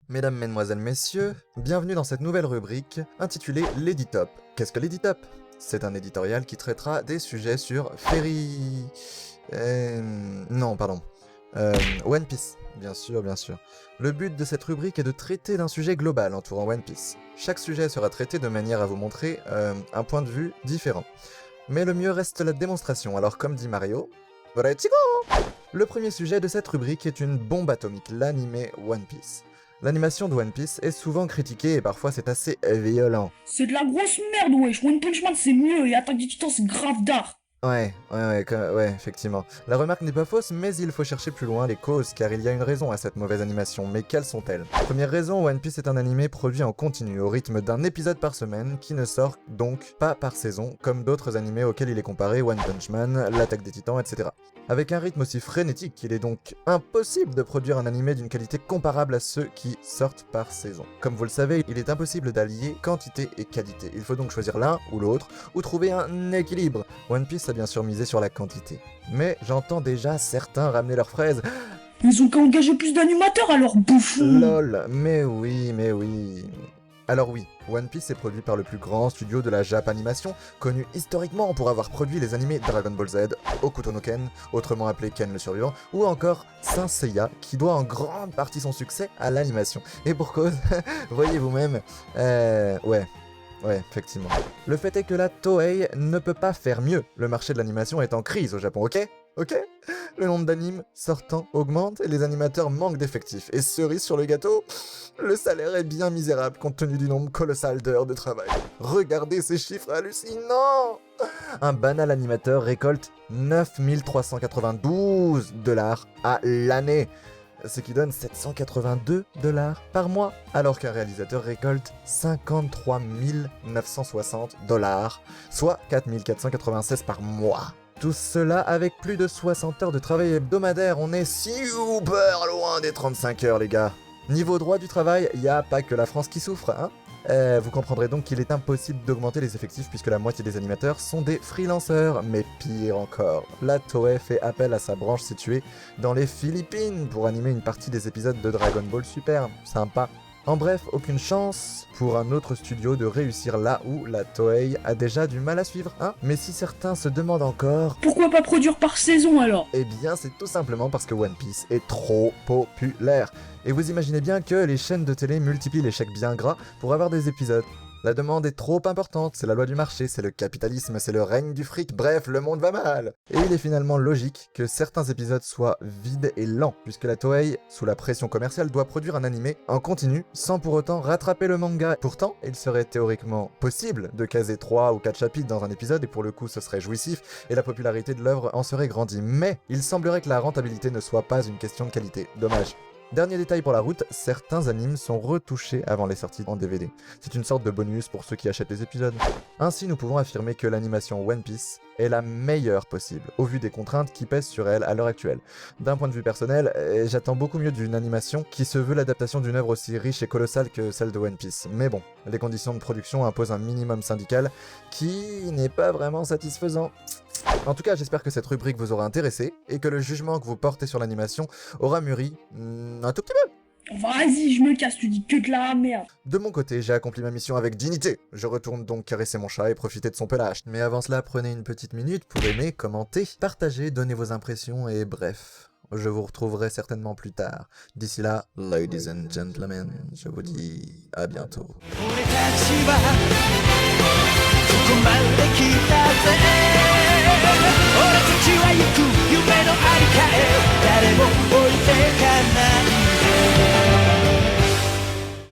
Mesdames, Mesdemoiselles, Messieurs, bienvenue dans cette nouvelle rubrique intitulée l'Editop. Qu'est-ce que l'Editop? C'est un éditorial qui traitera des sujets sur Non, pardon. One Piece, bien sûr, bien sûr. Le but de cette rubrique est de traiter d'un sujet global entourant One Piece. Chaque sujet sera traité de manière à vous montrer un point de vue différent. Mais le mieux reste la démonstration, alors comme dit Mario... Le premier sujet de cette rubrique est une bombe atomique, l'anime One Piece. L'animation de One Piece est souvent critiquée et parfois c'est assez violent. C'est de la grosse merde, wesh. One Punch Man, c'est mieux et Attaque des Titans, c'est grave d'art. Ouais, effectivement. La remarque n'est pas fausse, mais il faut chercher plus loin les causes, car il y a une raison à cette mauvaise animation, mais quelles sont-elles? Première raison, One Piece est un animé produit en continu, au rythme d'un épisode par semaine, qui ne sort donc pas par saison, comme d'autres animés auxquels il est comparé, One Punch Man, l'Attaque des Titans, etc. Avec un rythme aussi frénétique, il est donc impossible de produire un animé d'une qualité comparable à ceux qui sortent par saison. Comme vous le savez, il est impossible d'allier quantité et qualité. Il faut donc choisir l'un ou l'autre, ou trouver un équilibre. One Piece a bien sûr misé sur la quantité. Mais j'entends déjà certains ramener leurs fraises. Ils ont qu'à engager plus d'animateurs alors, bouffon. LOL, mais oui. Alors oui, One Piece est produit par le plus grand studio de la Japanimation, connu historiquement pour avoir produit les animés Dragon Ball Z, Hokuto no Ken, autrement appelé Ken le Survivant, ou encore Saint Seiya, qui doit en grande partie son succès à l'animation. Et pour cause, voyez vous-même, Ouais, effectivement. Le fait est que la Toei ne peut pas faire mieux. Le marché de l'animation est en crise au Japon, ok? Le nombre d'animes sortant augmente et les animateurs manquent d'effectifs. Et cerise sur le gâteau, le salaire est bien misérable compte tenu du nombre colossal d'heures de travail. Regardez ces chiffres hallucinants! Un banal animateur récolte 9392 $ à l'année, ce qui donne 782 $ par mois, alors qu'un réalisateur récolte 53 960 $, soit 4496 par mois. Tout cela avec plus de 60 heures de travail hebdomadaire, on est super loin des 35 heures les gars. Niveau droit du travail, y a pas que la France qui souffre, hein. Vous comprendrez donc qu'il est impossible d'augmenter les effectifs puisque la moitié des animateurs sont des freelanceurs. Mais pire encore, la Toei fait appel à sa branche située dans les Philippines pour animer une partie des épisodes de Dragon Ball Super. Sympa. En bref, aucune chance pour un autre studio de réussir là où la Toei a déjà du mal à suivre, hein. Mais si certains se demandent encore... Pourquoi pas produire par saison alors? Eh bien, c'est tout simplement parce que One Piece est trop populaire. Et vous imaginez bien que les chaînes de télé multiplient les chèques bien gras pour avoir des épisodes. La demande est trop importante, c'est la loi du marché, c'est le capitalisme, c'est le règne du fric, bref, le monde va mal. Et il est finalement logique que certains épisodes soient vides et lents, puisque la Toei, sous la pression commerciale, doit produire un animé en continu, sans pour autant rattraper le manga. Pourtant, il serait théoriquement possible de caser 3 ou 4 chapitres dans un épisode, et pour le coup ce serait jouissif, et la popularité de l'œuvre en serait grandie. Mais il semblerait que la rentabilité ne soit pas une question de qualité. Dommage. Dernier détail pour la route, certains animes sont retouchés avant les sorties en DVD. C'est une sorte de bonus pour ceux qui achètent les épisodes. Ainsi, nous pouvons affirmer que l'animation One Piece est la meilleure possible, au vu des contraintes qui pèsent sur elle à l'heure actuelle. D'un point de vue personnel, j'attends beaucoup mieux d'une animation qui se veut l'adaptation d'une œuvre aussi riche et colossale que celle de One Piece. Mais bon, les conditions de production imposent un minimum syndical qui n'est pas vraiment satisfaisant. En tout cas, j'espère que cette rubrique vous aura intéressé et que le jugement que vous portez sur l'animation aura mûri un tout petit peu. Vas-y, je me casse, tu dis que de la merde. De mon côté, j'ai accompli ma mission avec dignité. Je retourne donc caresser mon chat et profiter de son pelage. Mais avant cela, prenez une petite minute pour aimer, commenter, partager, donner vos impressions et bref. Je vous retrouverai certainement plus tard. D'ici là, ladies and gentlemen, je vous dis à bientôt. 俺たちはここまで来たぜ